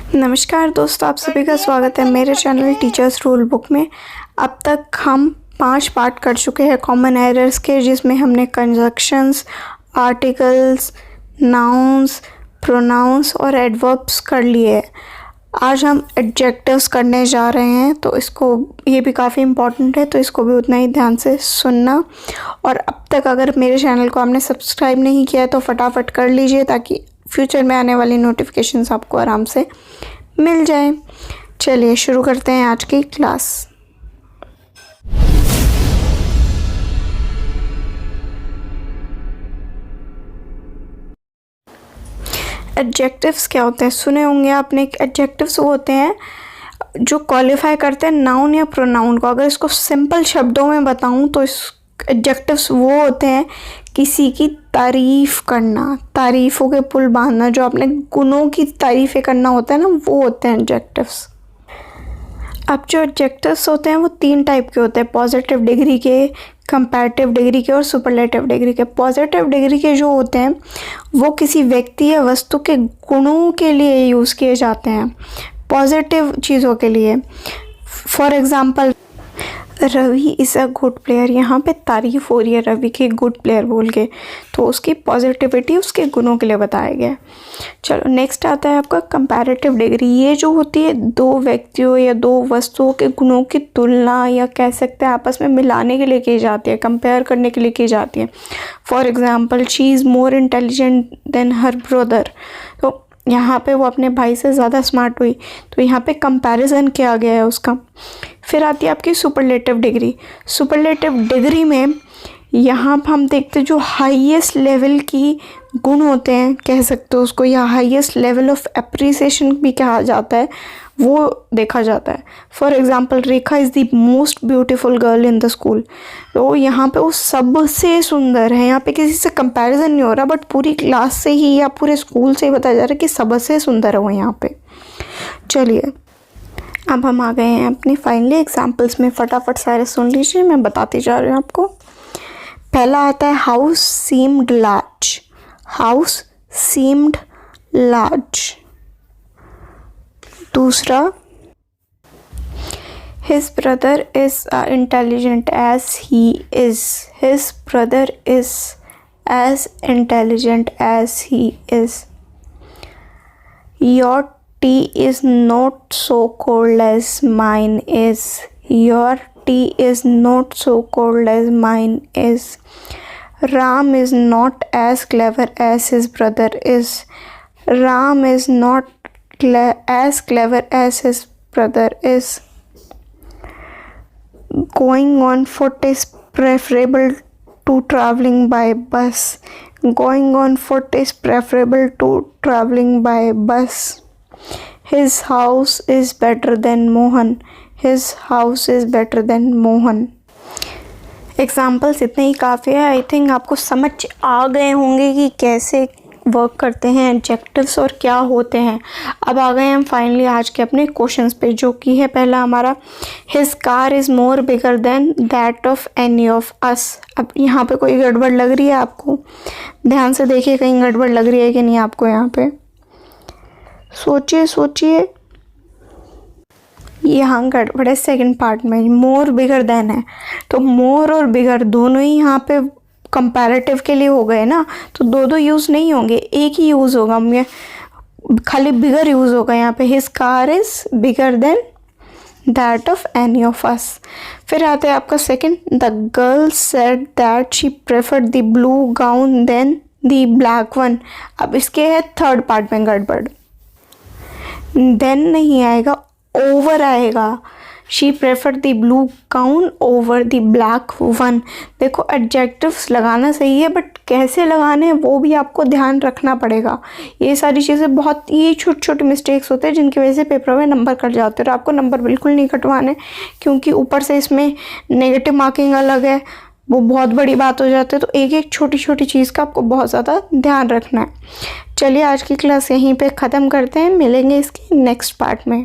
नमस्कार दोस्तों, आप सभी का स्वागत है मेरे चैनल टीचर्स रूल बुक में। अब तक हम 5 पार्ट कर चुके हैं कॉमन एरर्स के, जिसमें हमने कंजक्शंस, आर्टिकल्स, नाउन्स, प्रोनाउंस और एडवर्ब्स कर लिए हैं। आज हम एडजेक्टिव्स करने जा रहे हैं, तो ये भी काफ़ी इम्पॉर्टेंट है, तो इसको भी उतना ही ध्यान से सुनना। और अब तक अगर मेरे चैनल को आपने सब्सक्राइब नहीं किया है तो फटाफट कर लीजिए, ताकि फ्यूचर में आने वाली नोटिफिकेशंस आपको आराम से मिल जाए। चलिए शुरू करते हैं आज की क्लास। एडजेक्टिव्स क्या होते हैं? सुने होंगे आपने। एडजेक्टिव्स वो होते हैं जो क्वालिफाई करते हैं नाउन या प्रोनाउन को। अगर इसको सिंपल शब्दों में बताऊं तो एडजेक्टिव्स वो होते हैं किसी की तारीफ़ करना, तारीफ़ों के पुल बांधना, जो अपने गुणों की तारीफ़ें करना होता है ना, वो होते हैं एडजेक्टिव्स। अब जो एडजेक्टिव्स होते हैं वो 3 टाइप के होते हैं: पॉजिटिव डिग्री के, कंपैरेटिव डिग्री के और सुपरलेटिव डिग्री के। पॉजिटिव डिग्री के जो होते हैं वो किसी व्यक्ति या वस्तु के गुणों के लिए यूज़ किए जाते हैं, पॉजिटिव चीज़ों के लिए। For example, Ravi is a good player. यहाँ पे तारीफ़ हो रही है रवि की गुड प्लेयर बोल के, तो उसकी पॉजिटिविटी उसके गुणों के लिए बताया गया। चलो नेक्स्ट आता है आपका कंपैरेटिव डिग्री। ये जो होती है 2 व्यक्तियों या 2 वस्तुओं के गुणों की तुलना, या कह सकते हैं आपस में मिलाने के लिए की जाती है, कंपेयर करने के लिए की जाती है। For example, she is more intelligent then her brother. तो यहाँ पे वो अपने भाई से ज़्यादा स्मार्ट हुई, तो यहाँ पे कंपैरिजन किया गया है उसका। फिर आती है आपकी सुपरलेटिव डिग्री। सुपरलेटिव डिग्री में यहाँ पर हम देखते हैं जो हाईएस्ट लेवल की गुण होते हैं, कह सकते हो उसको, या हाईएस्ट लेवल ऑफ एप्रिसिएशन भी कहा जाता है, वो देखा जाता है। For example, Rekha is the most beautiful girl in the school. तो यहाँ पे वो सबसे सुंदर है। यहाँ पे किसी से कंपैरिजन नहीं हो रहा, बट पूरी क्लास से ही या पूरे स्कूल से ही बताया जा रहा है कि सबसे सुंदर है वो यहाँ पे। चलिए अब हम आ गए हैं अपने फाइनली एग्जाम्पल्स में। फटाफट सारे सुन लीजिए, मैं बताती जा रही हूँ आपको। पहला आता है house seemed large. House seemed large. दूसरा, his brother is intelligent as he is. His brother is as intelligent as he is. Your tea is not so cold as mine is. Your tea is not so cold as mine is. Ram is not as clever as his brother is. Ram is not as clever as his brother is. Going on foot is preferable to traveling by bus. Going on foot is preferable to traveling by bus. His house is better than Mohan. His house is better than Mohan. Examples इतने ही काफ़ी है। I think आपको समझ आ गए होंगे कि कैसे work करते हैं एडजेक्टिव्स और क्या होते हैं। अब आ गए हम फाइनली आज के अपने क्वेश्चंस पे, जो कि है पहला हमारा, his car is more bigger than that of any of अस। अब यहाँ पे कोई गड़बड़ लग रही है आपको? ध्यान से देखिए कहीं गड़बड़ लग रही है कि नहीं आपको। यहाँ पे सोचिए यहाँ गड़बड़ है सेकंड पार्ट में। मोर बिगर देन है, तो मोर और बिगर दोनों ही यहाँ पे कंपैरेटिव के लिए हो गए ना, तो दो यूज़ नहीं होंगे, एक ही यूज़ होगा। मैं खाली बिगर यूज़ होगा यहाँ पे। His car is bigger than that of any of us. फिर आता है आपका second, the girl said that she preferred the blue gown than the black one. अब इसके है थर्ड पार्ट में गड़बड़। देन नहीं आएगा, ओवर आएगा। She prefer the blue gown over the black one. देखो एडजेक्टिव्स लगाना सही है, बट कैसे लगाने हैं वो भी आपको ध्यान रखना पड़ेगा। ये सारी चीज़ें बहुत ही छोटे छोटे मिस्टेक्स होते हैं जिनकी वजह से पेपर में नंबर कट जाते हैं। और आपको नंबर बिल्कुल नहीं कटवाने, क्योंकि ऊपर से इसमें नेगेटिव मार्किंग अलग है, वो बहुत बड़ी बात हो जाती है। तो एक एक छोटी छोटी चीज़ का आपको बहुत ज़्यादा ध्यान रखना है। चलिए आज की क्लास यहीं पे ख़त्म करते हैं, मिलेंगे इसके नेक्स्ट पार्ट में।